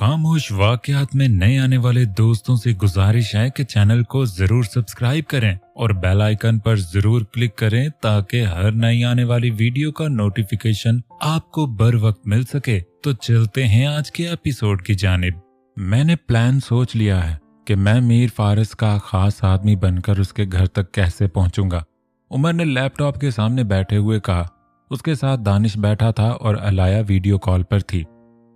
खामोश वाकयात में नए आने वाले दोस्तों से गुजारिश है कि चैनल को जरूर सब्सक्राइब करें और बेल आइकन पर जरूर क्लिक करें ताकि हर नई आने वाली वीडियो का नोटिफिकेशन आपको बर वक्त मिल सके। तो चलते हैं आज के एपिसोड की जानिब। मैंने प्लान सोच लिया है कि मैं मीर फारिस का खास आदमी बनकर उसके घर तक कैसे पहुंचूंगा। उमर ने लैपटॉप के सामने बैठे हुए कहा। उसके साथ दानिश बैठा था और अलाया वीडियो कॉल पर थी।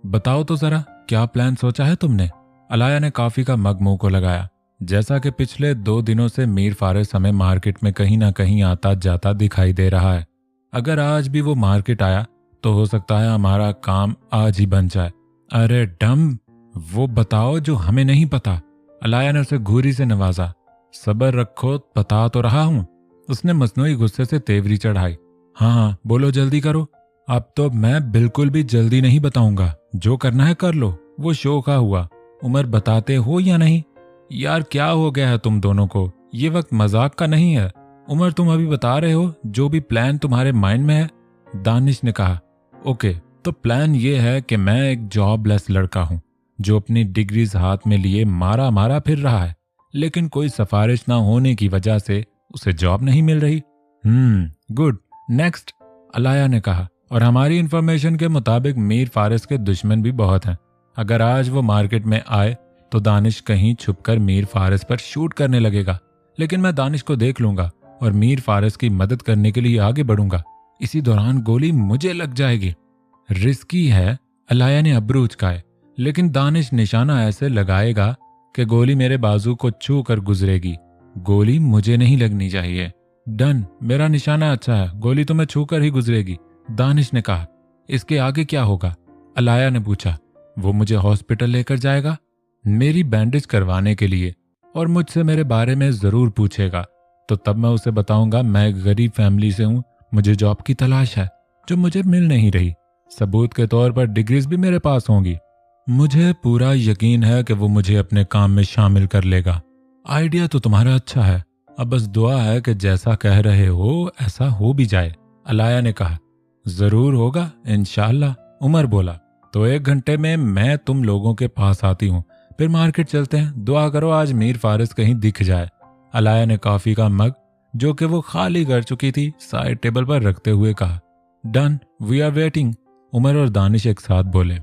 बताओ तो जरा, क्या प्लान सोचा है तुमने? अलाया ने कॉफी का मग मुंह को लगाया। जैसा कि पिछले 2 दिनों से मीर फारिस हमें मार्केट में कहीं ना कहीं आता जाता दिखाई दे रहा है। अगर आज भी वो मार्केट आया तो हो सकता है हमारा काम आज ही बन जाए। अरे डम, वो बताओ जो हमें नहीं पता। अलाया ने उसे घूरी से नवाजा। सब्र रखो, बता तो रहा हूं। उसने मसनूई गुस्से से तेवरी चढ़ाई। हाँ, बोलो, जल्दी करो। अब तो मैं बिल्कुल भी जल्दी नहीं बताऊंगा, जो करना है कर लो। वो शोखा हुआ। उमर, बताते हो या नहीं? यार क्या हो गया है तुम दोनों को? ये वक्त मजाक का नहीं है। उमर, तुम अभी बता रहे हो जो भी प्लान तुम्हारे माइंड में है। दानिश ने कहा। ओके, तो प्लान ये है कि मैं एक जॉबलेस लड़का हूं जो अपनी डिग्रीज हाथ में लिए मारा मारा फिर रहा है, लेकिन कोई सिफारिश ना होने की वजह से उसे जॉब नहीं मिल रही। गुड, नेक्स्ट, अलाया ने कहा। और हमारी इंफॉर्मेशन के मुताबिक मीर फारिस के दुश्मन भी बहुत हैं। अगर आज वो मार्केट में आए तो दानिश कहीं छुपकर मीर फारिस पर शूट करने लगेगा, लेकिन मैं दानिश को देख लूंगा और मीर फारिस की मदद करने के लिए आगे बढ़ूंगा। इसी दौरान गोली मुझे लग जाएगी। रिस्की है, अलाया ने अब्रू उचकाए, लेकिन दानिश निशाना ऐसे लगाएगा कि गोली मेरे बाजू को छू कर गुजरेगी। गोली मुझे नहीं लगनी चाहिए। डन, मेरा निशाना अच्छा है, गोली तुम्हें छू कर ही गुजरेगी, दानिश ने कहा। इसके आगे क्या होगा? अलाया ने पूछा। वो मुझे हॉस्पिटल लेकर जाएगा मेरी बैंडेज करवाने के लिए, और मुझसे मेरे बारे में जरूर पूछेगा। तो तब मैं उसे बताऊंगा मैं एक गरीब फैमिली से हूं, मुझे जॉब की तलाश है जो मुझे मिल नहीं रही। सबूत के तौर पर डिग्रीज भी मेरे पास होंगी। मुझे पूरा यकीन है कि वो मुझे अपने काम में शामिल कर लेगा। आइडिया तो तुम्हारा अच्छा है, अब बस दुआ है कि जैसा कह रहे हो ऐसा हो भी जाए, अलाया ने कहा। जरूर होगा इंशाअल्लाह, उमर बोला। तो 1 घंटे में मैं तुम लोगों के पास आती हूँ, फिर मार्केट चलते हैं। दुआ करो आज मीर फारिस कहीं दिख जाए। अलाया ने कॉफी का मग, जो कि वो खाली कर चुकी थी, साइड टेबल पर रखते हुए कहा। Done, we are waiting, Umar और दानिश एक साथ बोले।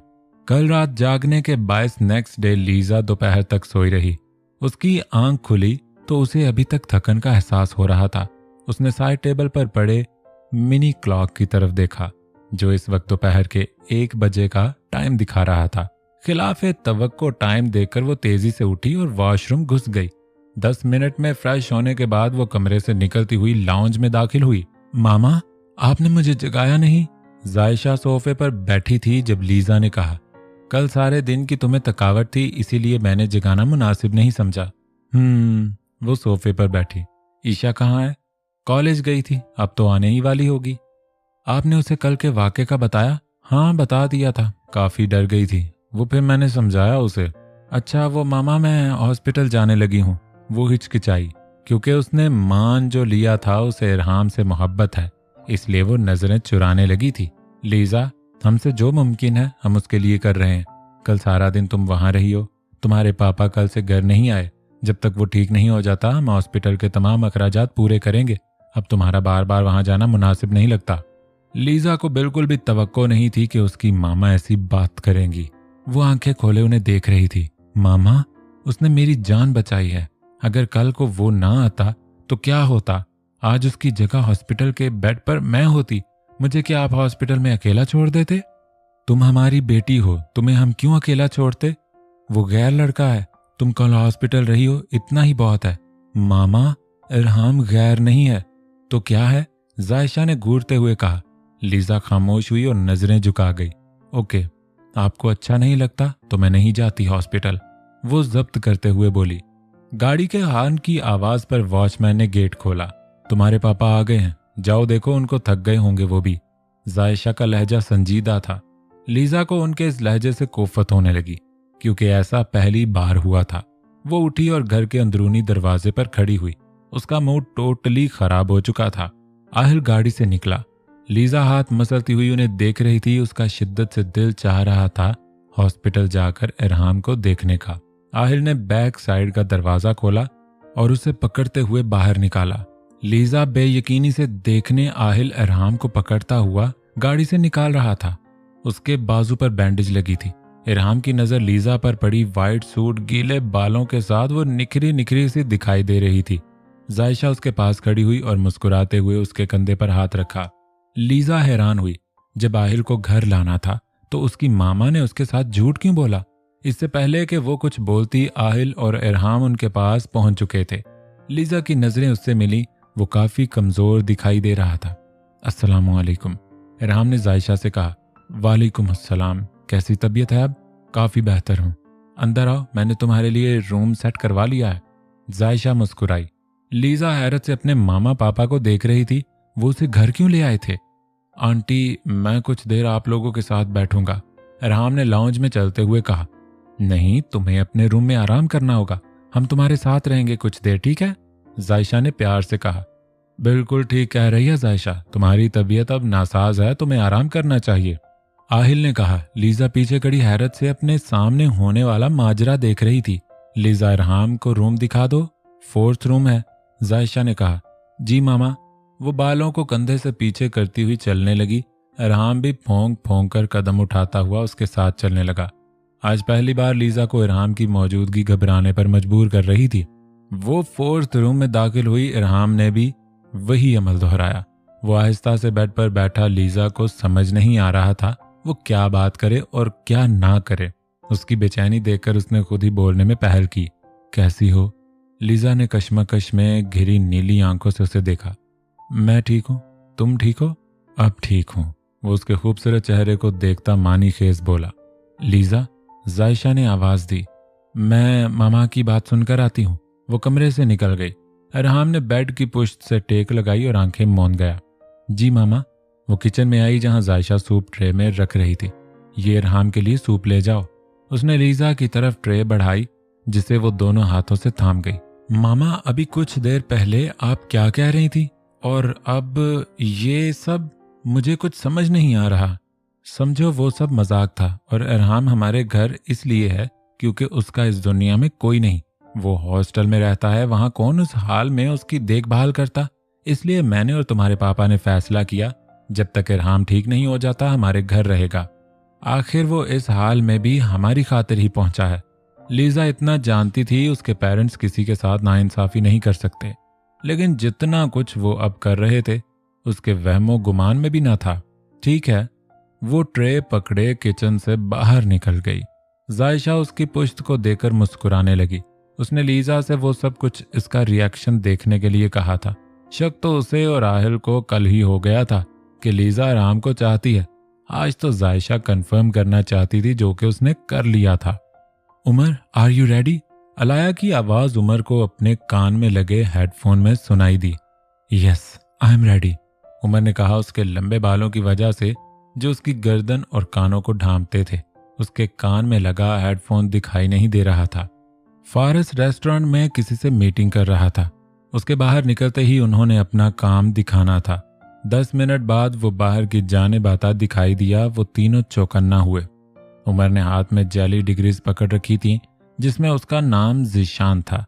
कल रात जागने के बायस नेक्स्ट डे लीजा दोपहर तक सोई रही। उसकी आंख खुली तो उसे अभी तक थकन का एहसास हो रहा था। उसने साइड टेबल पर पड़े मिनी क्लॉक की तरफ देखा, जो इस वक्त दोपहर के 1 बजे का टाइम दिखा रहा था। खिलाफे तवक्को टाइम देखकर वो तेजी से उठी और वॉशरूम घुस गई। 10 मिनट में फ्रेश होने के बाद वो कमरे से निकलती हुई लाउंज में दाखिल हुई। मामा, आपने मुझे जगाया नहीं? जायशा सोफे पर बैठी थी जब लीजा ने कहा। कल सारे दिन की तुम्हें थकावट थी, इसीलिए मैंने जगाना मुनासिब नहीं समझा। वो सोफे पर बैठी। ईशा कहाँ है? कॉलेज गई थी, अब तो आने ही वाली होगी। आपने उसे कल के वाक़े का बताया? हाँ, बता दिया था, काफी डर गई थी वो, फिर मैंने समझाया उसे। अच्छा, वो मामा मैं हॉस्पिटल जाने लगी हूँ। वो हिचकिचाई, क्योंकि उसने मान जो लिया था उसे इरहाम से मोहब्बत है, इसलिए वो नजरें चुराने लगी थी। लीजा, हमसे जो मुमकिन है हम उसके लिए कर रहे हैं। कल सारा दिन तुम वहां रही हो, तुम्हारे पापा कल से घर नहीं आए। जब तक वो ठीक नहीं हो जाता हम हॉस्पिटल के तमाम अखराजात पूरे करेंगे। अब तुम्हारा बार बार वहां जाना मुनासिब नहीं लगता। लीजा को बिल्कुल भी तवक्को नहीं थी कि उसकी मामा ऐसी बात करेंगी। वो आंखें खोले उन्हें देख रही थी। मामा, उसने मेरी जान बचाई है। अगर कल को वो ना आता तो क्या होता? आज उसकी जगह हॉस्पिटल के बेड पर मैं होती। मुझे क्या आप हॉस्पिटल में अकेला छोड़ देते? तुम हमारी बेटी हो, तुम्हें हम क्यों अकेला छोड़ते? वो गैर लड़का है, तुम कल हॉस्पिटल रही हो, इतना ही बहुत है। मामा, इरहाम गैर नहीं है तो क्या है? जायशा ने घूरते हुए कहा। लीजा खामोश हुई और नजरें झुका गई। ओके, आपको अच्छा नहीं लगता तो मैं नहीं जाती हॉस्पिटल, वो जब्त करते हुए बोली। गाड़ी के हॉर्न की आवाज पर वॉचमैन ने गेट खोला। तुम्हारे पापा आ गए हैं, जाओ देखो, उनको थक गए होंगे वो भी। जायशा का लहजा संजीदा था। लीजा को उनके इस लहजे से कोफत होने लगी, क्योंकि ऐसा पहली बार हुआ था। वो उठी और घर के अंदरूनी दरवाजे पर खड़ी हुई। उसका मूड टोटली खराब हो चुका था। आहिर गाड़ी से निकला। लीजा हाथ मसलती हुई उन्हें देख रही थी। उसका शिद्दत से दिल चाह रहा था हॉस्पिटल जाकर इरहाम को देखने का। आहिल ने बैक साइड का दरवाजा खोला और उसे पकड़ते हुए बाहर निकाला। लीजा बेयकीनी से देखने आहिल इरहाम को पकड़ता हुआ गाड़ी से निकाल रहा था। उसके बाजू पर बैंडेज लगी थी। इरहाम की नजर लीजा पर पड़ी। वाइट सूट, गीले बालों के साथ वो निखरी निखरी सी दिखाई दे रही थी। जायशा उसके पास खड़ी हुई और मुस्कुराते हुए उसके कंधे पर हाथ रखा। लीजा हैरान हुई। जब आहिल को घर लाना था तो उसकी मामा ने उसके साथ झूठ क्यों बोला? इससे पहले कि वो कुछ बोलती, आहिल और इरहाम उनके पास पहुंच चुके थे। लीजा की नजरें उससे मिली। वो काफी कमजोर दिखाई दे रहा था। अस्सलामु अलैकुम, इरहाम ने जायशा से कहा। वालेकुम अस्सलाम, कैसी तबीयत है अब? काफी बेहतर हूँ। अंदर आओ, मैंने तुम्हारे लिए रूम सेट करवा लिया है। जायशा मुस्कुराई। लीजा हैरत से अपने मामा पापा को देख रही थी। वो उसे घर क्यों ले आए थे? आंटी, मैं कुछ देर आप लोगों के साथ बैठूंगा, इरहाम ने लाउंज में चलते हुए कहा। नहीं, तुम्हें अपने रूम में आराम करना होगा। हम तुम्हारे साथ रहेंगे कुछ देर, ठीक है? जायशा ने प्यार से कहा। बिल्कुल ठीक कह रही है जायशा, तुम्हारी तबीयत अब नासाज है, तुम्हें आराम करना चाहिए, आहिल ने कहा। लीजा पीछे खड़ी हैरत से अपने सामने होने वाला माजरा देख रही थी। लीजा, इरहाम को रूम दिखा दो, 4th रूम है, जायशा ने कहा। जी मामा। वो बालों को कंधे से पीछे करती हुई चलने लगी। इरहाम भी फोंक फोंक कर कदम उठाता हुआ उसके साथ चलने लगा। आज पहली बार लीजा को इरहाम की मौजूदगी घबराने पर मजबूर कर रही थी। वो 4th रूम में दाखिल हुई। इरहाम ने भी वही अमल दोहराया। वो आहिस्ता से बेड पर बैठा। लीजा को समझ नहीं आ रहा था वो क्या बात करे और क्या ना करे। उसकी बेचैनी देखकर उसने खुद ही बोलने में पहल की। कैसी हो? लीजा ने कश्मकश में घिरी नीली आंखों से उसे देखा। मैं ठीक हूँ, तुम ठीक हो? अब ठीक हूँ, वो उसके खूबसूरत चेहरे को देखता मानी खेज बोला। लीजा, जायशा ने आवाज दी। मैं मामा की बात सुनकर आती हूँ। वो कमरे से निकल गई। इरहाम ने बेड की पुश्त से टेक लगाई और आंखें मौंद गया। जी मामा। वो किचन में आई जहां जायशा सूप ट्रे में रख रही थी। ये इरहाम के लिए सूप ले जाओ। उसने लीजा की तरफ ट्रे बढ़ाई जिसे वो दोनों हाथों से थाम गई। मामा, अभी कुछ देर पहले आप क्या कह रही थी और अब ये सब? मुझे कुछ समझ नहीं आ रहा। समझो वो सब मजाक था और इरहाम हमारे घर इसलिए है क्योंकि उसका इस दुनिया में कोई नहीं। वो हॉस्टल में रहता है, वहां कौन उस हाल में उसकी देखभाल करता? इसलिए मैंने और तुम्हारे पापा ने फैसला किया जब तक इरहाम ठीक नहीं हो जाता हमारे घर रहेगा। आखिर वो इस हाल में भी हमारी खातिर ही पहुंचा है। लीजा इतना जानती थी उसके पेरेंट्स किसी के साथ नाइंसाफी नहीं कर सकते, लेकिन जितना कुछ वो अब कर रहे थे उसके वहमो गुमान में भी ना था। ठीक है, वो ट्रे पकड़े किचन से बाहर निकल गई। जायशा उसकी पुश्त को देखकर मुस्कुराने लगी। उसने लीजा से वो सब कुछ इसका रिएक्शन देखने के लिए कहा था। शक तो उसे और आहिल को कल ही हो गया था कि लीजा इरहाम को चाहती है। आज तो जायशा कंफर्म करना चाहती थी, जो कि उसने कर लिया था। Umar, are you ready? Alaya की आवाज उमर को अपने कान में लगे हेडफोन में सुनाई दी। Yes, I am ready, Umar ने कहा। उसके लंबे बालों की वजह से जो उसकी गर्दन और कानों को ढांपते थे, उसके कान में लगा हेडफोन दिखाई नहीं दे रहा था। फारस रेस्टोरेंट में किसी से मीटिंग कर रहा था। उसके बाहर निकलते ही उन्होंने अपना काम दिखाना था। 10 मिनट बाद वो बाहर की जानिब आता दिखाई दिया। वो तीनों चौकन्ना हुए। उमर ने हाथ में जेली डिग्रीज पकड़ रखी थी जिसमें उसका नाम ज़ीशान था।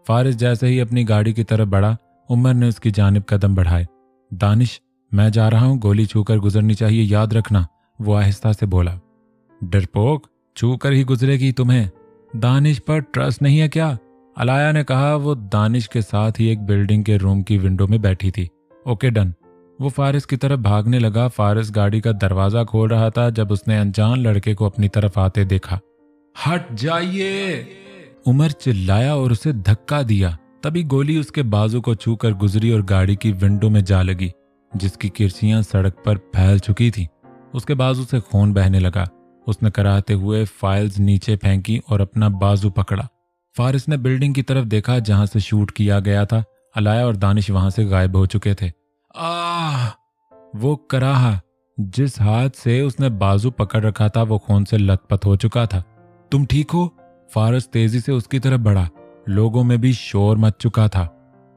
फारिस जैसे ही अपनी गाड़ी की तरफ बढ़ा, उमर ने उसकी जानिब कदम बढ़ाए। दानिश, मैं जा रहा हूँ, गोली छूकर गुजरनी चाहिए, याद रखना, वो आहिस्ता से बोला। डरपोक, छूकर ही गुजरेगी तुम्हें। दानिश पर ट्रस्ट नहीं है क्या? अलाया ने कहा। वो दानिश के साथ ही एक बिल्डिंग के रूम की विंडो में बैठी थी। Okay done. वो फारिस की तरफ भागने लगा। फारिस गाड़ी का दरवाजा खोल रहा था जब उसने अनजान लड़के को अपनी तरफ आते देखा। हट जाइए, उमर चिल्लाया और उसे धक्का दिया। तभी गोली उसके बाजू को छूकर गुजरी और गाड़ी की विंडो में जा लगी, जिसकी किरचियां सड़क पर फैल चुकी थी। उसके बाजू से खून बहने लगा। उसने कराहते हुए फाइल्स नीचे फेंकी और अपना बाजू पकड़ा। फारिस ने बिल्डिंग की तरफ देखा जहां से शूट किया गया था। अलाया और दानिश वहां से गायब हो चुके थे। आह! वो कराहा जिस हाथ से उसने बाजू पकड़ रखा था वो खून से लथपथ हो चुका था। तुम ठीक हो? फारिस तेजी से उसकी तरफ बढ़ा। लोगों में भी शोर मच चुका था।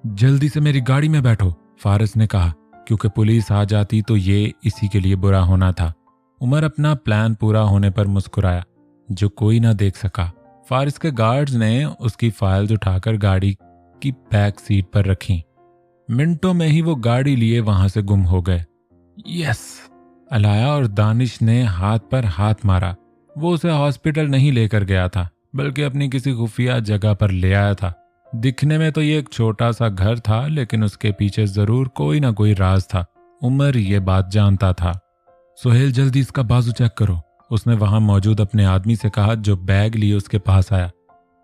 जल्दी से मेरी गाड़ी में बैठो, फारिस ने कहा, क्योंकि पुलिस आ जाती तो ये इसी के लिए बुरा होना था। उमर अपना प्लान पूरा होने पर मुस्कुराया। जो कोई ना देख सका। फारिस के गार्ड्स ने उसकी फाइल्स उठाकर गाड़ी की बैक सीट पर रखी। मिनटों में ही वो गाड़ी लिए वहां से गुम हो गए। यस! अलाया और दानिश ने हाथ पर हाथ मारा। वो उसे हॉस्पिटल नहीं लेकर गया था, बल्कि अपनी किसी खुफिया जगह पर ले आया था। दिखने में तो ये एक छोटा सा घर था, लेकिन उसके पीछे जरूर कोई ना कोई राज था। उमर ये बात जानता था। सोहेल, जल्दी इसका बाजू चेक करो, उसने वहां मौजूद अपने आदमी से कहा, जो बैग लिए उसके पास आया।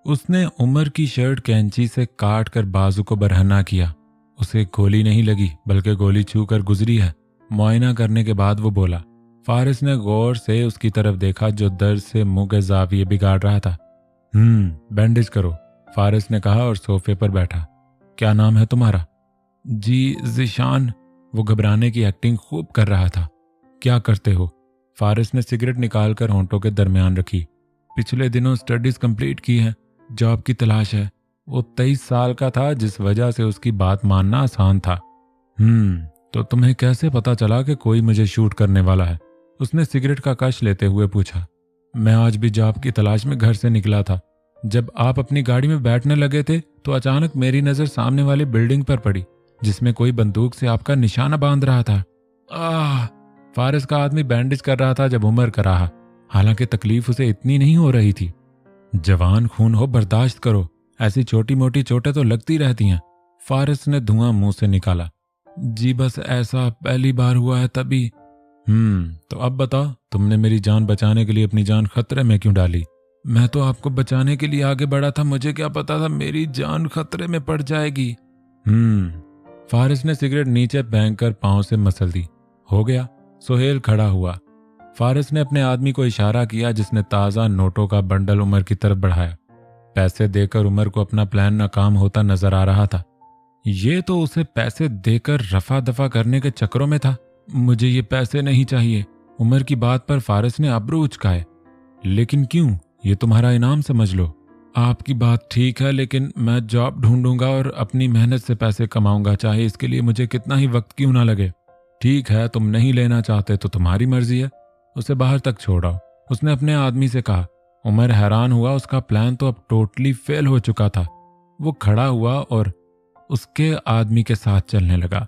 उसने उमर की शर्ट कैंची से काट कर बाजू को बरहना किया। उसे गोली नहीं लगी, बल्कि गोली छू कर गुजरी है। मुआयना करने के बाद वो बोला। फारिस ने गौर से उसकी तरफ देखा, जो दर्द से मुंह के जाविये बिगाड़ रहा था। बैंडेज करो, फारिस ने कहा और सोफे पर बैठा। क्या नाम है तुम्हारा? जी, ज़ीशान। वो घबराने की एक्टिंग खूब कर रहा था। क्या करते हो? फारिस ने सिगरेट निकालकर होंठों के दरमियान रखी। पिछले दिनों स्टडीज कंप्लीट की है, जॉब की तलाश है। वो 23 साल का था, जिस वजह से उसकी बात मानना आसान था। तो तुम्हें कैसे पता चला कि कोई मुझे शूट करने वाला है? उसने सिगरेट का कश लेते हुए पूछा। मैं आज भी जॉब की तलाश में घर से निकला था। जब आप अपनी गाड़ी में बैठने लगे थे तो अचानक मेरी नजर सामने वाली बिल्डिंग पर पड़ी, जिसमें कोई बंदूक से आपका निशाना बांध रहा था। फारिस का आदमी बैंडेज कर रहा था जब उमर कराहा। हालांकि तकलीफ उसे इतनी नहीं हो रही थी। जवान खून हो, बर्दाश्त करो, ऐसी छोटी मोटी चोटें तो लगती रहती हैं। फारिस ने धुआं मुंह से निकाला। जी बस ऐसा पहली बार हुआ है तभी। तो अब बताओ, तुमने मेरी जान बचाने के लिए अपनी जान खतरे में क्यों डाली? मैं तो आपको बचाने के लिए आगे बढ़ा था, मुझे क्या पता था मेरी जान खतरे में पड़ जाएगी। फारिस ने सिगरेट नीचे फेंक कर पांव से मसल दी। हो गया। सोहेल खड़ा हुआ। फारिस ने अपने आदमी को इशारा किया, जिसने ताज़ा नोटों का बंडल उमर की तरफ बढ़ाया। पैसे देकर उमर को अपना प्लान नाकाम होता नजर आ रहा था। ये तो उसे पैसे देकर रफा दफा करने के चक्करों में था। मुझे ये पैसे नहीं चाहिए। उमर की बात पर फारिस ने अब्रू उचकाए। लेकिन क्यों? ये तुम्हारा इनाम समझ लो। आपकी बात ठीक है, लेकिन मैं जॉब ढूंढूंगा और अपनी मेहनत से पैसे कमाऊंगा, चाहे इसके लिए मुझे कितना ही वक्त क्यों ना लगे। ठीक है, तुम नहीं लेना चाहते तो तुम्हारी मर्जी है। उसे बाहर तक छोड़ो, उसने अपने आदमी से कहा। उमर हैरान हुआ, उसका प्लान तो अब टोटली फेल हो चुका था। वो खड़ा हुआ और उसके आदमी के साथ चलने लगा।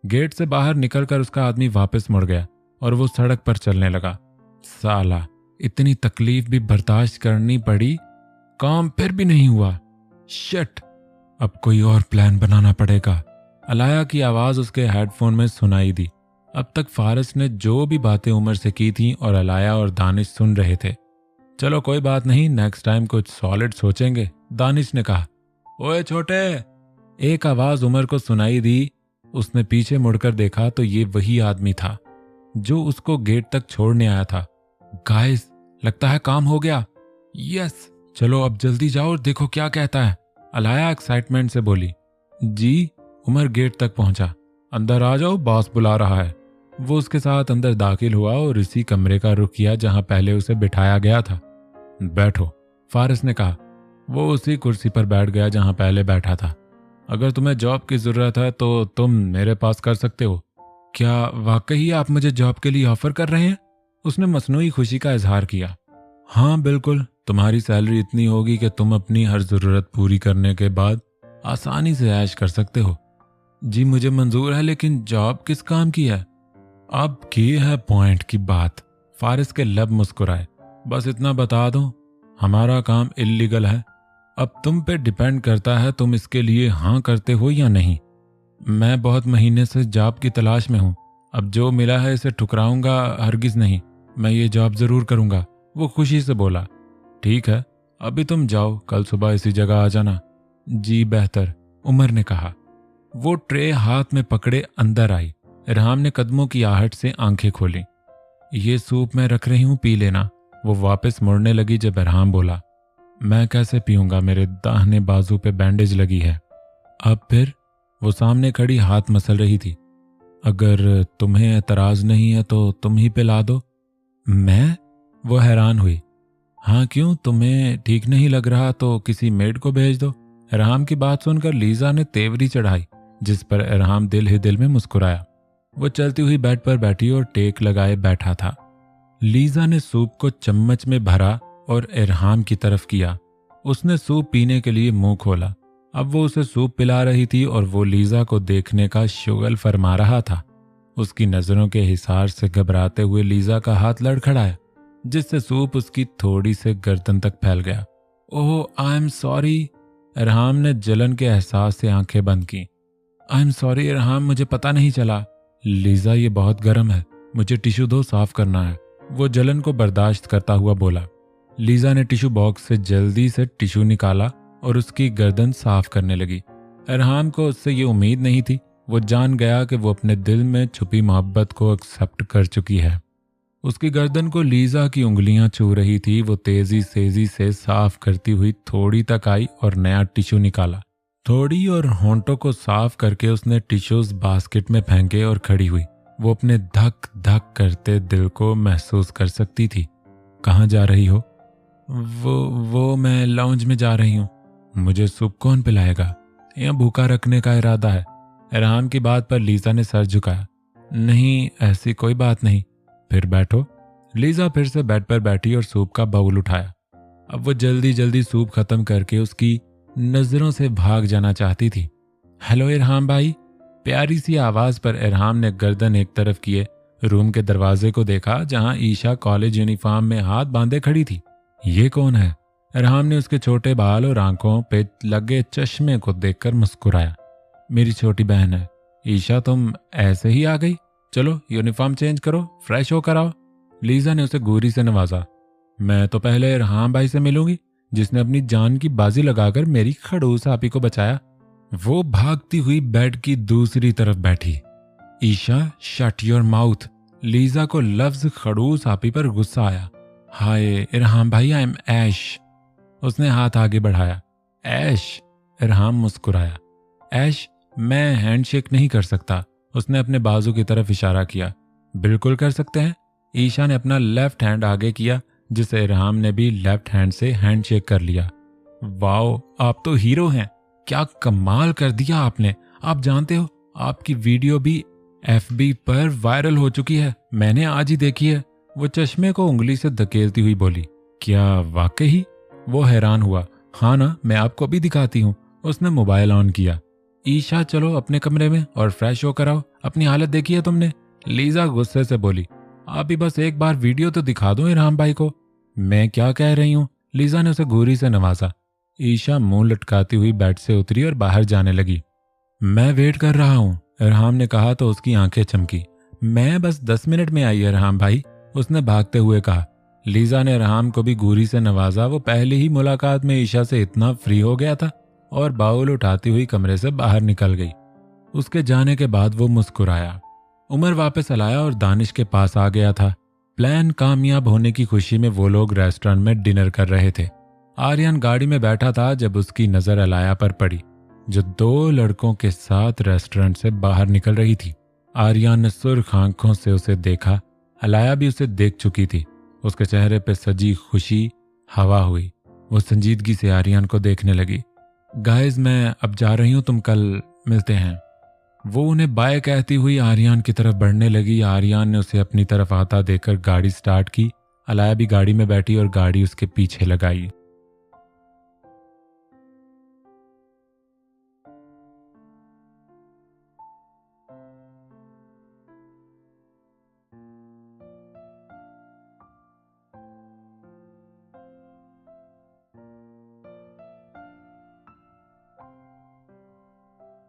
गेट से बाहर निकलकर उसका आदमी वापस मुड़ गया और वो सड़क पर चलने लगा। साला, इतनी तकलीफ भी बर्दाश्त करनी पड़ी, काम फिर भी नहीं हुआ। शिट, अब कोई और प्लान बनाना पड़ेगा। अलाया की आवाज उसके हेडफोन में सुनाई दी। अब तक फारिस ने जो भी बातें उमर से की थीं और अलाया और दानिश सुन रहे थे। चलो कोई बात नहीं, नेक्स्ट टाइम कुछ सॉलिड सोचेंगे, दानिश ने कहा। ओए छोटे, एक आवाज उमर को सुनाई दी। उसने पीछे मुड़कर देखा तो ये वही आदमी था जो उसको गेट तक छोड़ने आया था। गाइस, लगता है काम हो गया। यस, चलो अब जल्दी जाओ और देखो क्या कहता है, अलाया एक्साइटमेंट से बोली। जी। उमर गेट तक पहुंचा। अंदर आ जाओ, बॉस बुला रहा है। वो उसके साथ अंदर दाखिल हुआ और इसी कमरे का रुख किया जहां पहले उसे बिठाया गया था। बैठो, फारिस ने कहा। वो उसी कुर्सी पर बैठ गया जहां पहले बैठा था। अगर तुम्हें जॉब की जरूरत है तो तुम मेरे पास कर सकते हो। क्या वाकई आप मुझे जॉब के लिए ऑफर कर रहे हैं? उसने मसनूई खुशी का इजहार किया। हाँ बिल्कुल, तुम्हारी सैलरी इतनी होगी कि तुम अपनी हर जरूरत पूरी करने के बाद आसानी से ऐश कर सकते हो। जी मुझे मंजूर है, लेकिन जॉब किस काम की है? अब की है पॉइंट की बात। फारिस के लब मुस्कुराए। बस इतना बता दो, हमारा काम इल्लीगल है। अब तुम पे डिपेंड करता है तुम इसके लिए हाँ करते हो या नहीं। मैं बहुत महीने से जॉब की तलाश में हूँ। अब जो मिला है इसे ठुकराऊंगा हरगिज नहीं। मैं ये जॉब जरूर करूंगा, वो खुशी से बोला। ठीक है, अभी तुम जाओ, कल सुबह इसी जगह आ जाना। जी बेहतर, उमर ने कहा। वो ट्रे हाथ में पकड़े अंदर आई। इरहाम ने कदमों की आहट से आंखें खोली। ये सूप मैं रख रही हूं, पी लेना। वो वापस मुड़ने लगी जब इरहाम बोला। मैं कैसे पीऊंगा, मेरे दाहिने बाजू पे बैंडेज लगी है। अब फिर? वो सामने खड़ी हाथ मसल रही थी। अगर तुम्हें एतराज नहीं है तो तुम ही पिला दो। मैं? वो हैरान हुई। हाँ क्यों, तुम्हें ठीक नहीं लग रहा तो किसी मेड को भेज दो। इरहाम की बात सुनकर लीजा ने तेवरी चढ़ाई, जिस पर इरहाम दिल ही दिल में मुस्कुराया। वो चलती हुई बेड पर बैठी और टेक लगाए बैठा था। लीजा ने सूप को चम्मच में भरा और इरहाम की तरफ किया। उसने सूप पीने के लिए मुंह खोला। अब वो उसे सूप पिला रही थी और वो लीजा को देखने का शुगल फरमा रहा था। उसकी नजरों के हिसार से घबराते हुए लीजा का हाथ लड़खड़ाया, जिससे सूप उसकी थोड़ी से गर्दन तक फैल गया। ओह आई एम सॉरी। इरहाम ने जलन के एहसास से आंखें बंद की। आई एम सॉरी इरहाम, मुझे पता नहीं चला। लीजा ये बहुत गर्म है, मुझे टिश्यू दो, साफ करना है। वो जलन को बर्दाश्त करता हुआ बोला। लीजा ने टिश्यू बॉक्स से जल्दी से टिश्यू निकाला और उसकी गर्दन साफ करने लगी। इरहाम को उससे ये उम्मीद नहीं थी। वो जान गया कि वो अपने दिल में छुपी मोहब्बत को एक्सेप्ट कर चुकी है। उसकी गर्दन को लीजा की उंगलियां छू रही थी। वो तेजी से साफ करती हुई थोड़ी तक आई और नया टिश्यू निकाला। थोड़ी और होंठों को साफ करके उसने टिश्यूज बास्केट में फेंके और खड़ी हुई। वो अपने धक धक करते दिल को महसूस कर सकती थी। कहाँ जा रही हो? वो मैं लाउंज में जा रही हूँ। मुझे सूप कौन पिलाएगा? या भूखा रखने का इरादा है? इरहाम की बात पर लीजा ने सर झुकाया। नहीं, ऐसी कोई बात नहीं। फिर बैठो। लीजा फिर से बेड पर बैठी और सूप का बाउल उठाया। अब वो जल्दी जल्दी सूप खत्म करके उसकी नजरों से भाग जाना चाहती थी। हेलो इरहाम भाई। प्यारी सी आवाज पर इरहाम ने गर्दन एक तरफ किए रूम के दरवाजे को देखा, जहां ईशा कॉलेज यूनिफॉर्म में हाथ बांधे खड़ी थी। ये कौन है? इरहाम ने उसके छोटे बाल और आंखों पे लगे चश्मे को देखकर मुस्कुराया। मेरी छोटी बहन है। ईशा, तुम ऐसे ही आ गई? चलो यूनिफॉर्म चेंज करो, फ्रेश होकर आओ। लीजा ने उसे गोरी से नवाजा। मैं तो पहले इरहाम भाई से मिलूंगी, जिसने अपनी जान की बाजी लगाकर मेरी खड़ूस आपी को बचाया। वो भागती हुई बेड की दूसरी तरफ बैठी। Isha, shut your mouth. Liza को लफ्ज खड़ूस आपी पर गुस्सा आया। हाय इरहाम भाई, आई एम ऐश। उसने हाथ आगे बढ़ाया। ऐश? इरहाम मुस्कुराया। ऐश, मैं हैंडशेक नहीं कर सकता। उसने अपने बाजू की तरफ इशारा किया। बिल्कुल कर सकते हैं। ईशा ने अपना लेफ्ट हैंड आगे किया, जिसे इरहाम ने भी लेफ्ट हैंड से हैंडशेक कर लिया। वाओ, आप तो हीरो हैं। क्या कमाल कर दिया आपने। आप जानते हो, आपकी वीडियो भी FB पर वायरल हो चुकी है। मैंने आज ही देखी है। वो चश्मे को उंगली से धकेलती हुई बोली। क्या वाकई? वो हैरान हुआ। हाँ ना, मैं आपको भी दिखाती हूँ। उसने मोबाइल ऑन किया। ईशा, चलो अपने कमरे में और फ्रेश होकर आओ। अपनी हालत देखी है तुमने? लीजा गुस्से से बोली। आप भी बस एक बार वीडियो तो दिखा दो इरहाम भाई को। मैं क्या कह रही हूँ? लीजा ने उसे घूरी से नवाजा। ईशा मुंह लटकाती हुई बेड से उतरी और बाहर जाने लगी। मैं वेट कर रहा हूँ, इरहाम ने कहा तो उसकी आंखें चमकी। मैं बस 10 मिनट में आई इरहाम भाई, उसने भागते हुए कहा। लीजा ने इरहाम को भी घूरी से नवाजा। वो पहले ही मुलाकात में ईशा से इतना फ्री हो गया था और बाउल उठाती हुई कमरे से बाहर निकल गई। उसके जाने के बाद वो मुस्कुराया। उमर वापस लाया और दानिश के पास आ गया था। प्लान कामयाब होने की खुशी में वो लोग रेस्टोरेंट में डिनर कर रहे थे। आर्यन गाड़ी में बैठा था जब उसकी नजर अलाया पर पड़ी, जो 2 लड़कों के साथ रेस्टोरेंट से बाहर निकल रही थी। आर्यन ने सुर्ख आंखों से उसे देखा। अलाया भी उसे देख चुकी थी। उसके चेहरे पे सजी खुशी हवा हुई। वो संजीदगी से आर्यन को देखने लगी। गाइस, मैं अब जा रही हूँ, तुम कल मिलते हैं। वो उन्हें बाय कहती हुई आर्यन की तरफ बढ़ने लगी। आर्यन ने उसे अपनी तरफ आता देखकर गाड़ी स्टार्ट की। अलाया भी गाड़ी में बैठी और गाड़ी उसके पीछे लगाई।